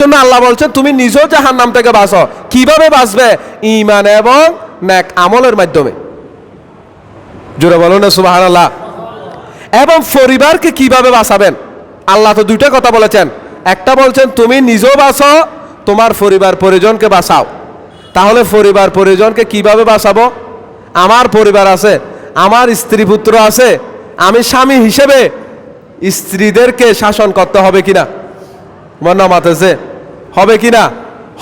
জন্য আল্লাহ বলছেন তুমি নিজেও জাহান্নাম থেকে বাঁচো। কিভাবে বাঁচবে? ঈমান এবং নেক আমলের মাধ্যমে। জোরে বলুন না সুবহানাল্লাহ। এবং পরিবারকে কিভাবে বাঁচাবেন? আল্লাহ তো দুইটা কথা বলেছেন। একটা বলছেন তুমি নিজেও বাঁচো, তোমার পরিবার পরিজনকে বাঁচাও। তাহলে পরিবার পরিজনকে কিভাবে বাঁচাবো? আমার পরিবার আছে, আমার স্ত্রী পুত্র আছে, আমি স্বামী হিসেবে স্ত্রীদেরকে শাসন করতে হবে কিনা? মনে মাতেছে হবে কিনা?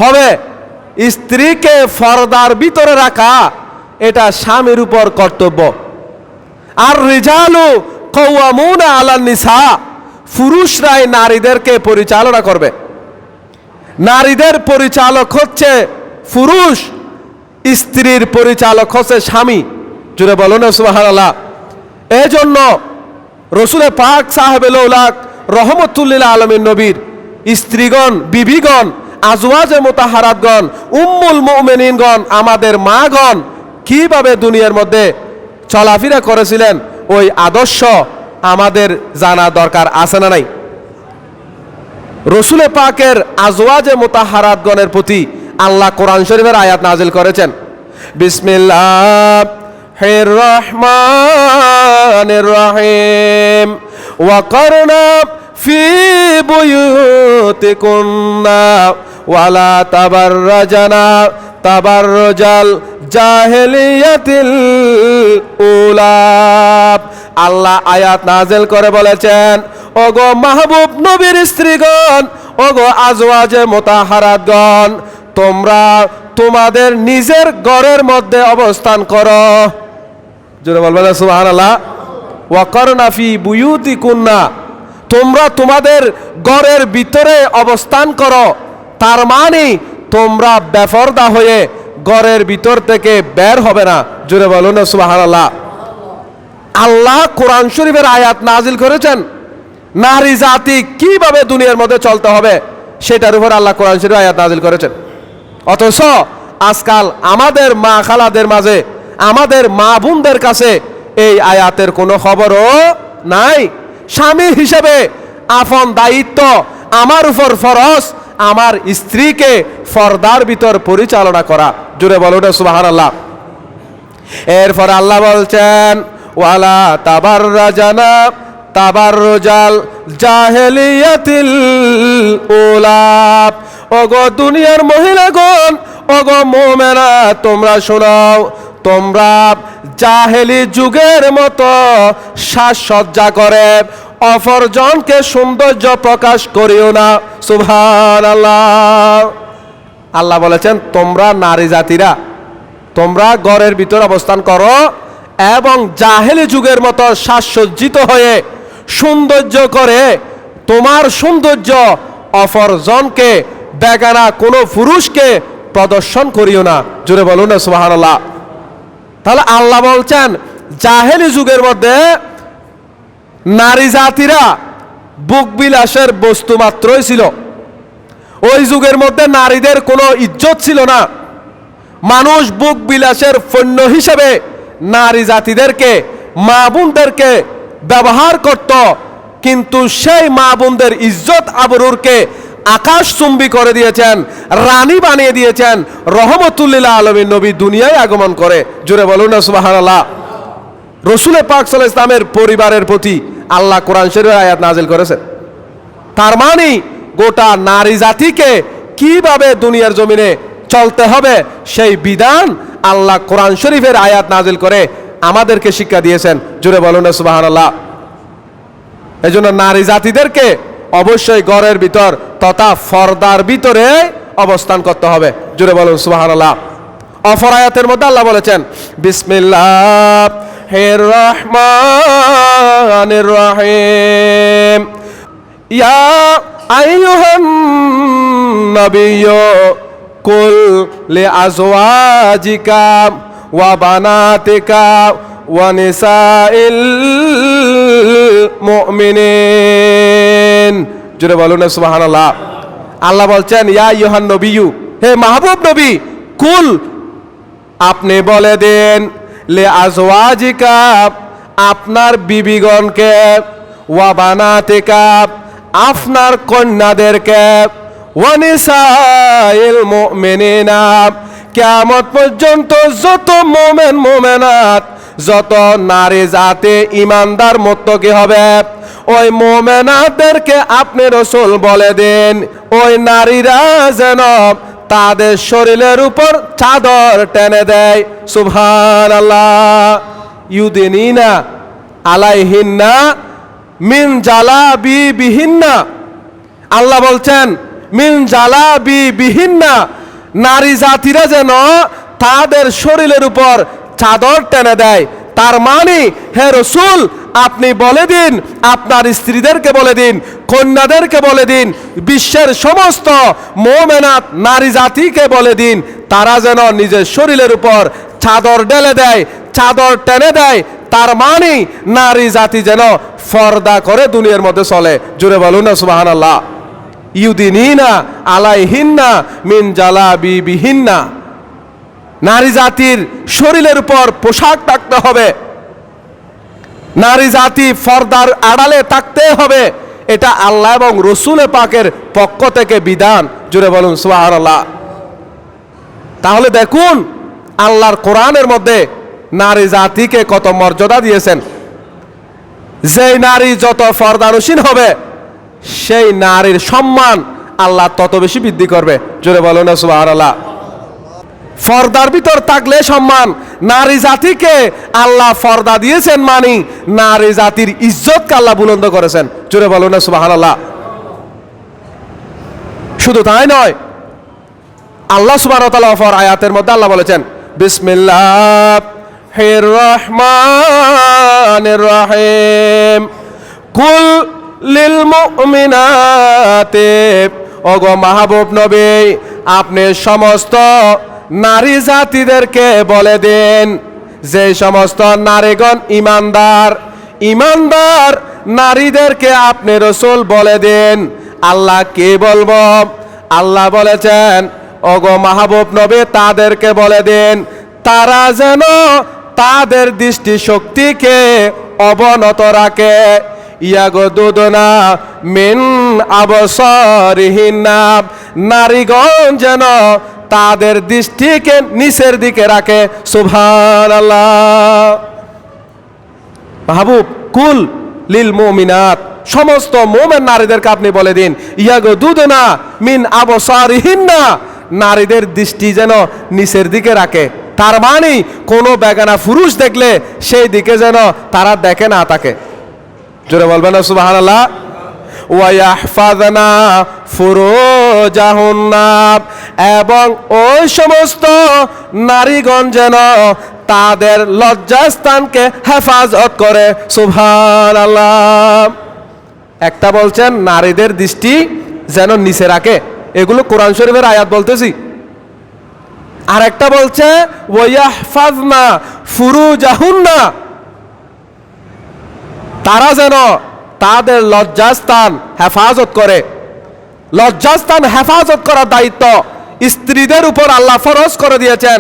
হবে। স্ত্রীকে পর্দার ভিতরে রাখা এটা স্বামীর উপর কর্তব্য। আর রিজালু কাওয়ামুনা আলান নিসা, পুরুষরাই নারীদেরকে পরিচালনা করবে। নারীদের পরিচালক হচ্ছে পুরুষ, স্ত্রীর পরিচালক হচ্ছে স্বামী। জুড়ে বলো না সুবহানাল্লাহ। এই জন্য রসুল পাক সাহেবে লৌলাক রহমতুল্লিল আলমীর নবীর স্ত্রীগণ, বিবিগণ, আজওয়াজে মুতাহারাতগণ, উম্মুল মুমিনিনগণ, আমাদের মাগণ কিভাবে দুনিয়ার মধ্যে চলাফেরা করেছিলেন, ওই আদর্শ আমাদের জানা দরকার আছে না নাই? রসুল পাকের আজওয়াজে মুতাহারাতগণের প্রতি আল্লাহ কোরআন শরীফের আয়াত নাজিল করেছেন। বিসমিল্লাহির রহমানির রহিম। ওয়াকারনা ফি বুয়ুতিকুন্না ওয়ালা তাবাররাজানা তাবাররুজাল জাহেলিয়াতিল উলা। আল্লাহ আয়াত নাজিল করে বলেছেন, ওগো মাহবুব নবীর স্ত্রীগণ, ওগো আজওয়াজে মুতাহারাতগণ, তোমরা তোমাদের নিজের ঘরের মধ্যে অবস্থান করো। জোরে বলবেন সুবহানাল্লাহ। ওয়াকারনা ফি বুয়ুতিকুন্না, তোমরা তোমাদের ঘরের ভিতরে অবস্থান করো। তার মানে তোমরা বেপরদা হয়ে ঘরের ভিতর থেকে বের হবে না। জোরে বলুন না সুবহানাল্লাহ। আল্লাহ কোরআন শরীফের আয়াত নাজিল করেছেন নারী জাতি কিভাবে দুনিয়ার মধ্যে চলতে হবে সেটার উপর আল্লাহ কোরআন শরীফের আয়াত নাজিল করেছেন। অথচ আজকাল আমাদের মা খালাদের মাঝে, আমাদের মা বোনদের কাছে এই আয়াতের কোনো খবরও নাই। স্বামী হিসেবে আপন দায়িত্ব আমার উপর ফরজ, আমার স্ত্রীকে পর্দার ভিতর পরিচালনা করা। জোরে বলুন সুবহানাল্লাহ। এরপর আল্লাহ বলছেন, ওয়ালা তাবাররাজানা তাবাররুজাল জাহেলিয়াতিল উলা। ওগো দুনিয়ার মহিলাগণ, ওগো মুমিনা, তোমরা শোনাও, তোমরা জাহেলি যুগের মতো সাজসজ্জা করে অপরজনকে সৌন্দর্য প্রকাশ করিও না। সুবহানাল্লাহ। আল্লাহ বলেছেন তোমরা নারী জাতিরা তোমরা ঘরের ভিতর অবস্থান করো এবং জাহেলি যুগের মতো সাজসজ্জিত হয়ে সৌন্দর্য করে তোমার সৌন্দর্য অপরজনকে, বেগানা কোনো পুরুষকে প্রদর্শন করিও না। জোরে বলুন না সুবহানাল্লাহ। তাহলে আল্লাহ বলছেন জাহেলি যুগের মধ্যে নারী জাতিরা বুক বিলাসের বস্তু মাত্রই ছিল। ওই যুগের মধ্যে নারীদের কোনো ইজ্জত ছিল না। মানুষ বুক বিলাসের পণ্য হিসেবে নারী জাতিদেরকে, মা বোনদেরকে ব্যবহার করত। কিন্তু সেই মা বোনদের ইজ্জত আবরুরকে আকাশচুম্বী করে দিয়েছেন, রানী বানিয়ে দিয়েছেন রহমতুল্লিল আলমীর নবী দুনিয়ায় আগমন করে। জোরে বলুন না সুবহানাল্লাহ। রসুল পাক সাল্লাল্লাহু আলাইহি ওয়াসাল্লামের পরিবারের প্রতি আল্লাহ কোরআন শরীফের আয়াত নাজিল করেছেন। তার মানে গোটা নারী জাতিকে কিভাবে দুনিয়ার জমিনে চলতে হবে সেই বিধান আল্লাহ কোরআন শরীফের আয়াত নাজিল করে আমাদেরকে শিক্ষা দিয়েছেন। জোরে বলুন না সুবহানাল্লাহ। এজন্য নারী জাতিদেরকে অবশ্যই ঘরের ভিতর তথা পর্দার ভিতরে অবস্থান করতে হবে। জোরে বলুন সুবহানাল্লাহ। অপর আয়াতের মধ্যে আল্লাহ বলেছেন, বিসমিল্লাহির রহমানির রহিম। ইয়া আইয়ুহান নাবিয়্যু কুল লিআজওয়াজিকা ওয়া বানাতিকা ওয়া নিসাইল মুমিনিন। জোরে বলুন না সুবহানাল্লাহ। আল্লাহ বলছেন, ইয়া আইয়ুহান নবিয়্যু, হে মাহবুব নবী, কুল, আপনি বলে দেন, লিআজওয়াজিকা, আপনার বিবিগণকে, ওয়া বানাতিকা, আপনার কন্যাদেরকে, ওয়া নিসাইল মুমিনিনা, কিয়ামত পর্যন্ত যত মুমিন মুমিনাত, যত নারী জাতি ইমানদার মুত্তাকি হবে, ওই মুমিনাতদেরকে আপনি রাসূল বলে দেন ওই নারীরা যেন তাদের শরীরের উপর চাদর টেনে দেয়। সুবহানাল্লাহ। ইউদিনিনা আলাইহিন্না মিন জালাবিবিহিন্না, আল্লাহ বলছেন মিন জালাবিবিহিন্না, নারী জাতিরা যেন তাদের শরীরের উপর চাদর টেনে দেয়। তার মানে হে রাসূল আপনি বলে দিন, আপনার স্ত্রীদেরকে বলে দিন, কন্যাদেরকে বলে দিন, বিশ্বের সমস্ত মুমিনাত নারী জাতিকে বলে দিন, তারা যেন নিজের শরীরের উপর চাদর ঢেলে দেয়, চাদর টেনে দেয়। তার মানে নারী জাতি যেন পর্দা করে দুনিয়ার মধ্যে চলে। জোরে বলুন না সুবহানাল্লাহ। ইউদিনিনা আলাইহিন্না মিন জালাবিবিহিন্না, নারী জাতির শরীরের উপর পোশাক থাকতে হবে, নারী জাতি পর্দার আড়ালে থাকতে হবে। এটা আল্লাহ এবং রসুল পাকের পক্ষ থেকে বিধান। জুড়ে বলুন সুবহানাল্লাহ। তাহলে দেখুন আল্লাহর কোরআনের মধ্যে নারী জাতিকে কত মর্যাদা দিয়েছেন। যেই নারী যত পর্দানুশীল হবে সেই নারীর সম্মান আল্লাহ তত বেশি বৃদ্ধি করবে। জুড়ে বলুন না সুবহানাল্লাহ। পর্দার ভিতর থাকলে সম্মান, নারী জাতিকে আল্লাহ পর্দা দিয়েছেন মানে নারী জাতির ইজ্জতকে আল্লাহ বুলন্দ করেছেন। জোরে বলুন না সুবহানাল্লাহ। শুধু তাই নয়, আল্লাহ সুবহানাহু ওয়া তাআলা অপর আয়াতের মধ্যে আল্লাহ বলেছেন বিসমিল্লাহির রহমানির রহিম, কুল লিল মুমিনাতি, ওগো মাহবুব নবী আপনি সমস্ত নারী জাতিদেরকে বলে দেন, যে সমস্ত নারীগণ ইমানদার, ইমানদার নারীদেরকে আপনি রাসূল বলে দেন। আল্লাহ কে বলবো? আল্লাহ বলেছেন ওগো মাহবুব নবী তাদেরকে বলে দেন তারা যেন তাদের দৃষ্টি শক্তিকে অবনত রাখে। ইয়াগদুদনা মিন আবসারিহিন্না, নারীগণ যেন তাদের দৃষ্টিকে নিচের দিকে রাখে। সুবহানাল্লাহ। মাহবুব কুল লিল মুমিনাত, সমস্ত মুমিন নারীদেরকে আপনি বলে দিন ইয়াগদুদনা মিন আবসারিহিন্না, নারীদের দৃষ্টি যেন নিচের দিকে রাখে। তার মানে কোনো বেগানা পুরুষ দেখলে সেই দিকে যেন তারা দেখে না থাকে। জোরে বলবেন না সুবহানাল্লাহ। ওয়াহফাযনা ফুরুজাহুন্না, এবং ওই সমস্ত নারীগণ যেন তাদের লজ্জাস্থানকে হেফাজত করে। সুবহানাল্লাহ। একটা বলছেন নারীদের দৃষ্টি যেন নিচে রাখে, এগুলো কোরআন শরীফের আয়াত বলতেছি। আর একটা বলছে ওয়াহফাযনা ফুরুজাহুন্না, তারা যেন তাদের লজ্জাস্থান হেফাজত করে। লজ্জাস্থান হেফাজত করার দায়িত্ব স্ত্রীদের উপর আল্লাহ ফরজ করে দিয়েছেন।